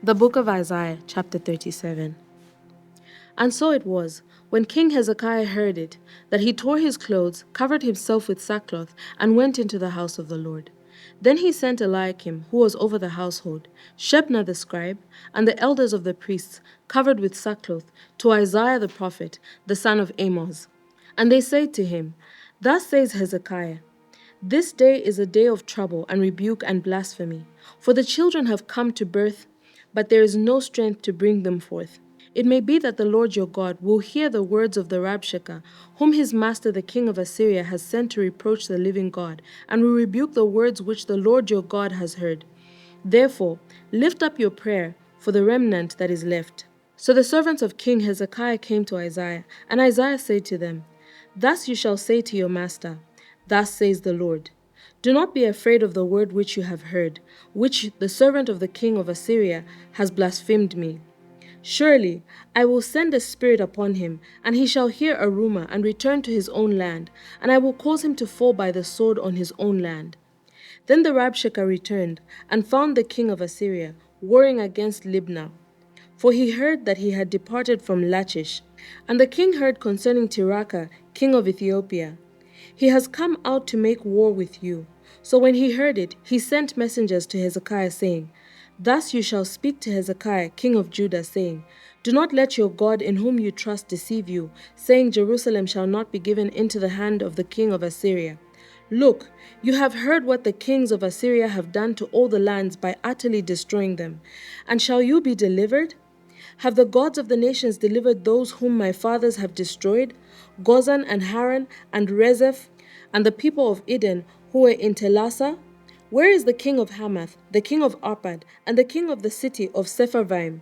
The book of Isaiah, chapter 37. And so it was, when King Hezekiah heard it, that he tore his clothes, covered himself with sackcloth, and went into the house of the Lord. Then he sent Eliakim, who was over the household, Shebna the scribe, and the elders of the priests, covered with sackcloth, to Isaiah the prophet, the son of Amoz. And they said to him, Thus says Hezekiah, This day is a day of trouble and rebuke and blasphemy, for the children have come to birth, but there is no strength to bring them forth. It may be that the Lord your God will hear the words of the Rabshakeh, whom his master the king of Assyria has sent to reproach the living God, and will rebuke the words which the Lord your God has heard. Therefore, lift up your prayer for the remnant that is left. So the servants of King Hezekiah came to Isaiah, and Isaiah said to them, Thus you shall say to your master, Thus says the Lord, Do not be afraid of the word which you have heard, which the servant of the king of Assyria has blasphemed me. Surely I will send a spirit upon him, and he shall hear a rumor and return to his own land, and I will cause him to fall by the sword on his own land. Then the Rabshakeh returned, and found the king of Assyria warring against Libnah, for he heard that he had departed from Lachish. And the king heard concerning Tirhakah, king of Ethiopia. He has come out to make war with you. So when he heard it, he sent messengers to Hezekiah, saying, Thus you shall speak to Hezekiah, king of Judah, saying, Do not let your God in whom you trust deceive you, saying, Jerusalem shall not be given into the hand of the king of Assyria. Look, you have heard what the kings of Assyria have done to all the lands by utterly destroying them. And shall you be delivered? Have the gods of the nations delivered those whom my fathers have destroyed, Gozan and Haran and Rezeph, and the people of Eden who were in Telassa? Where is the king of Hamath, the king of Arpad, and the king of the city of Sepharvaim,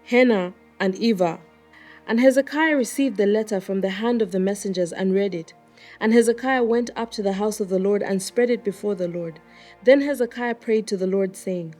Hena and Eva? And Hezekiah received the letter from the hand of the messengers and read it. And Hezekiah went up to the house of the Lord and spread it before the Lord. Then Hezekiah prayed to the Lord, saying,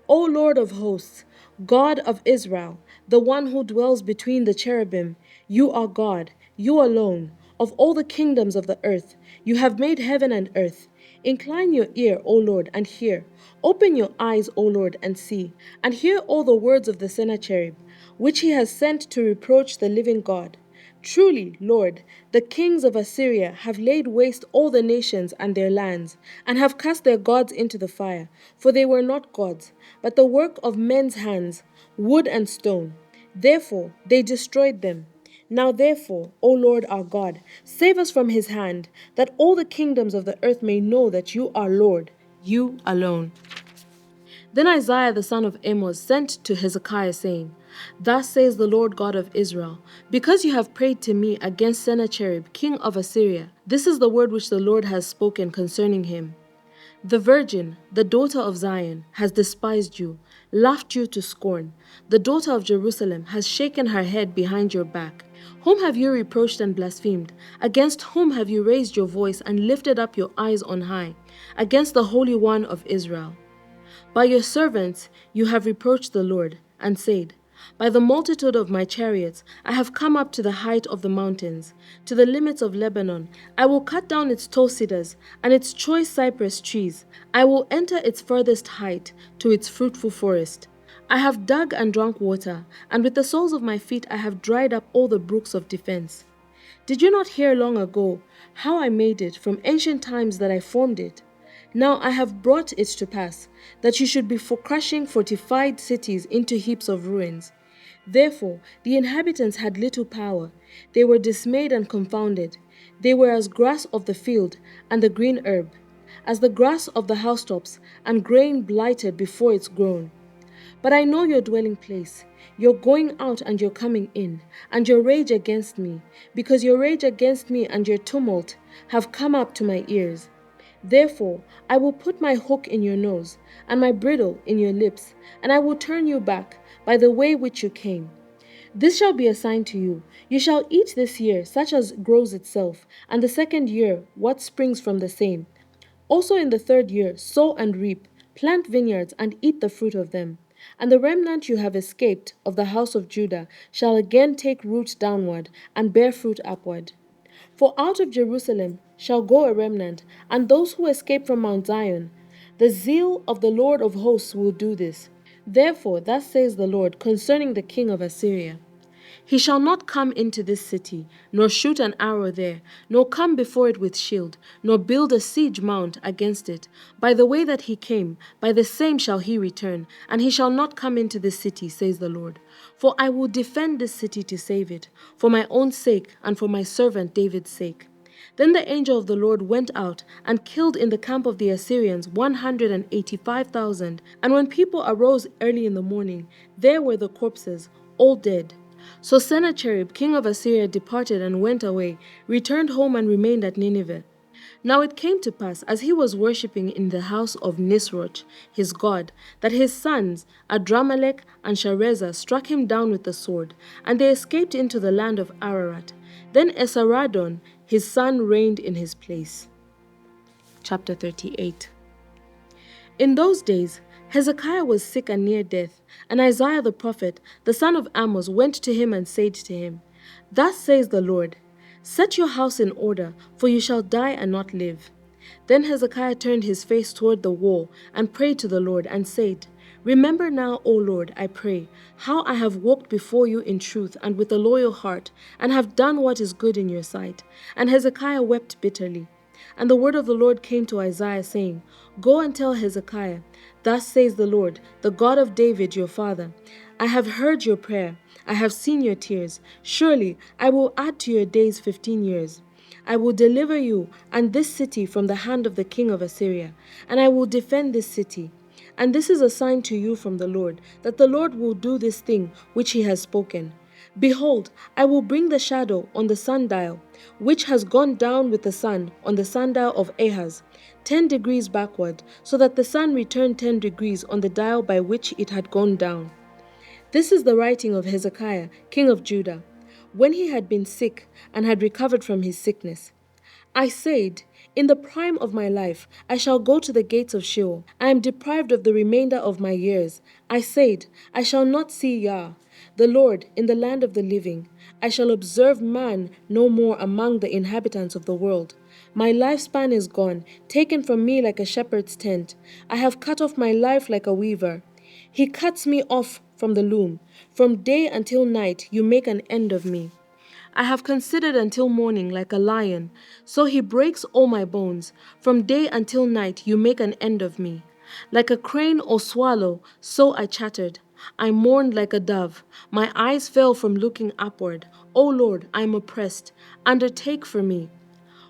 O Lord of hosts, God of Israel, the one who dwells between the cherubim, you are God, you alone, of all the kingdoms of the earth. You have made heaven and earth. Incline your ear, O Lord, and hear. Open your eyes, O Lord, and see, and hear all the words of the Sennacherib, which he has sent to reproach the living God. Truly, Lord, the kings of Assyria have laid waste all the nations and their lands, and have cast their gods into the fire, for they were not gods, but the work of men's hands, wood and stone. Therefore they destroyed them. Now therefore, O Lord our God, save us from his hand, that all the kingdoms of the earth may know that you are Lord, you alone. Then Isaiah the son of Amoz sent to Hezekiah, saying, Thus says the Lord God of Israel, Because you have prayed to me against Sennacherib, king of Assyria, this is the word which the Lord has spoken concerning him. The virgin, the daughter of Zion, has despised you, laughed you to scorn. The daughter of Jerusalem has shaken her head behind your back. Whom have you reproached and blasphemed? Against whom have you raised your voice and lifted up your eyes on high? Against the Holy One of Israel. By your servants you have reproached the Lord, and said, By the multitude of my chariots I have come up to the height of the mountains, to the limits of Lebanon. I will cut down its tall cedars and its choice cypress trees. I will enter its furthest height, to its fruitful forest. I have dug and drunk water, and with the soles of my feet I have dried up all the brooks of defense. Did you not hear long ago how I made it, from ancient times that I formed it? Now I have brought it to pass, that you should be for crushing fortified cities into heaps of ruins. Therefore the inhabitants had little power. They were dismayed and confounded. They were as grass of the field and the green herb, as the grass of the housetops and grain blighted before it's grown. But I know your dwelling place, your going out and your coming in, and your rage against me, because your rage against me and your tumult have come up to my ears. Therefore I will put my hook in your nose, and my bridle in your lips, and I will turn you back by the way which you came. This shall be a sign to you. You shall eat this year such as grows itself, and the second year what springs from the same. Also in the third year sow and reap, plant vineyards and eat the fruit of them. And the remnant you have escaped of the house of Judah shall again take root downward and bear fruit upward. For out of Jerusalem shall go a remnant, and those who escape from Mount Zion. The zeal of the Lord of hosts will do this. Therefore, thus says the Lord concerning the king of Assyria: He shall not come into this city, nor shoot an arrow there, nor come before it with shield, nor build a siege mount against it. By the way that he came, by the same shall he return, and he shall not come into this city, says the Lord. For I will defend this city to save it, for my own sake, and for my servant David's sake. Then the angel of the Lord went out and killed in the camp of the Assyrians 185,000. And when people arose early in the morning, there were the corpses, all dead. So Sennacherib, king of Assyria, departed and went away, returned home and remained at Nineveh. Now it came to pass, as he was worshipping in the house of Nisroch, his god, that his sons, Adramelech and Sharezer, struck him down with the sword, and they escaped into the land of Ararat. Then Esarhaddon, his son, reigned in his place. Chapter 38. In those days, Hezekiah was sick and near death, and Isaiah the prophet, the son of Amos, went to him and said to him, Thus says the Lord, Set your house in order, for you shall die and not live. Then Hezekiah turned his face toward the wall and prayed to the Lord and said, Remember now, O Lord, I pray, how I have walked before you in truth and with a loyal heart, and have done what is good in your sight. And Hezekiah wept bitterly. And the word of the Lord came to Isaiah, saying, Go and tell Hezekiah, Thus says the Lord, the God of David your father, I have heard your prayer, I have seen your tears. Surely I will add to your days 15 years. I will deliver you and this city from the hand of the king of Assyria, and I will defend this city. And this is a sign to you from the Lord, that the Lord will do this thing which he has spoken. Behold, I will bring the shadow on the sundial, which has gone down with the sun on the sundial of Ahaz, 10 degrees backward, so that the sun returned 10 degrees on the dial by which it had gone down. This is the writing of Hezekiah, king of Judah, when he had been sick and had recovered from his sickness. I said, In the prime of my life, I shall go to the gates of Sheol. I am deprived of the remainder of my years. I said, I shall not see Yah, the Lord, in the land of the living. I shall observe man no more among the inhabitants of the world. My lifespan is gone, taken from me like a shepherd's tent. I have cut off my life like a weaver. He cuts me off from the loom. From day until night you make an end of me. I have considered until morning like a lion, so he breaks all my bones. From day until night you make an end of me. Like a crane or swallow, so I chattered. I mourned like a dove. My eyes fell from looking upward. O Lord, I am oppressed. Undertake for me.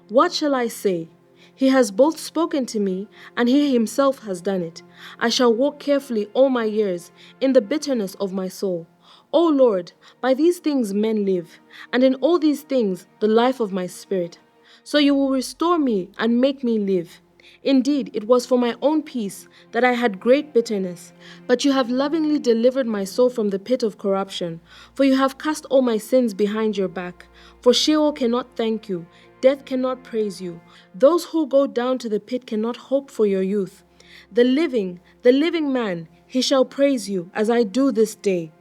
What shall I say? He has both spoken to me, and he himself has done it. I shall walk carefully all my years, in the bitterness of my soul. O Lord, by these things men live, and in all these things the life of my spirit. So you will restore me and make me live. Indeed, it was for my own peace that I had great bitterness. But you have lovingly delivered my soul from the pit of corruption, for you have cast all my sins behind your back. For Sheol cannot thank you, death cannot praise you. Those who go down to the pit cannot hope for your youth. The living man, he shall praise you, as I do this day.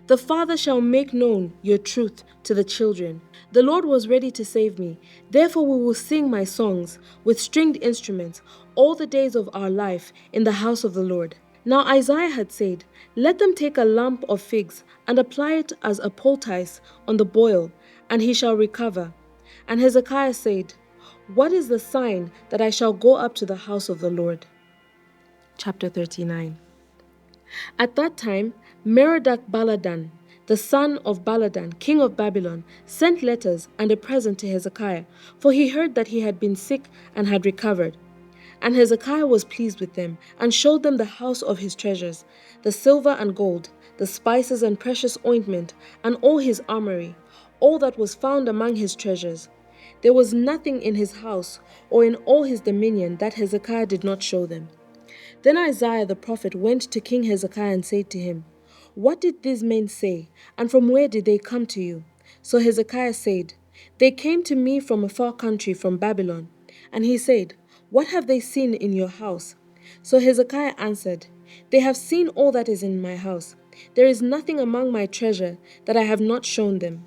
The Father shall make known your truth to the children. The Lord was ready to save me. Therefore we will sing my songs with stringed instruments all the days of our life in the house of the Lord. Now Isaiah had said, Let them take a lump of figs and apply it as a poultice on the boil, and he shall recover. And Hezekiah said, What is the sign that I shall go up to the house of the Lord? Chapter 39. At that time, Merodach-Baladan, the son of Baladan, king of Babylon, sent letters and a present to Hezekiah, for he heard that he had been sick and had recovered. And Hezekiah was pleased with them, and showed them the house of his treasures, the silver and gold, the spices and precious ointment, and all his armory, all that was found among his treasures. There was nothing in his house or in all his dominion that Hezekiah did not show them. Then Isaiah the prophet went to King Hezekiah and said to him, What did these men say, and from where did they come to you? So Hezekiah said, They came to me from a far country, from Babylon. And he said, What have they seen in your house? So Hezekiah answered, They have seen all that is in my house. There is nothing among my treasure that I have not shown them.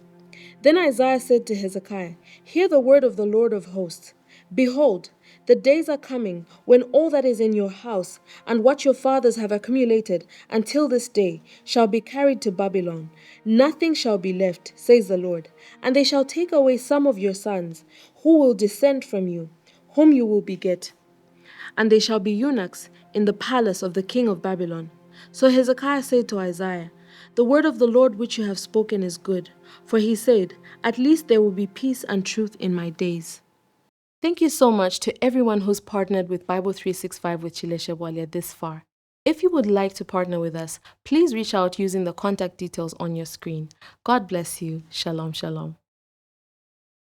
Then Isaiah said to Hezekiah, Hear the word of the Lord of hosts. Behold, The days are coming when all that is in your house and what your fathers have accumulated until this day shall be carried to Babylon. Nothing shall be left, says the Lord. And they shall take away some of your sons, who will descend from you, whom you will beget, and they shall be eunuchs in the palace of the king of Babylon. So Hezekiah said to Isaiah, The word of the Lord which you have spoken is good. For he said, At least there will be peace and truth in my days. Thank you so much to everyone who's partnered with Bible 365 with Chileshe Bwalya this far. If you would like to partner with us, please reach out using the contact details on your screen. God bless you. Shalom, shalom.